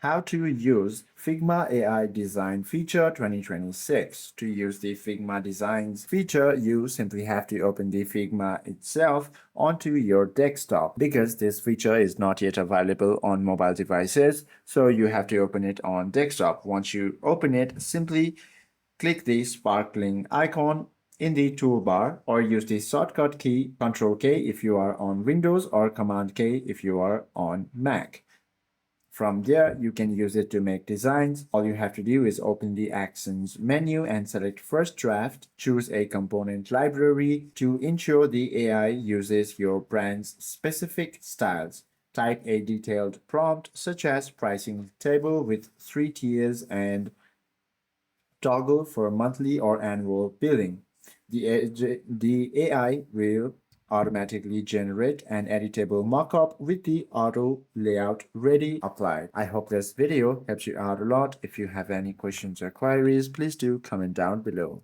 How to use Figma AI Design Feature 2026. To use the Figma Designs feature, you simply have to open the Figma itself onto your desktop because this feature is not yet available on mobile devices. So you have to open it on desktop. Once you open it, simply click the sparkling icon in the toolbar or use the shortcut key Ctrl K if you are on Windows or Command K if you are on Mac. From there, you can use it to make designs. All you have to do is open the Actions menu and select First Draft. Choose a component library to ensure the AI uses your brand's specific styles. Type a detailed prompt such as pricing table with 3 tiers and toggle for monthly or annual billing. The AI will automatically generate an editable mockup with the auto layout ready applied. I hope this video helps you out a lot. If you have any questions or queries, please do comment down below.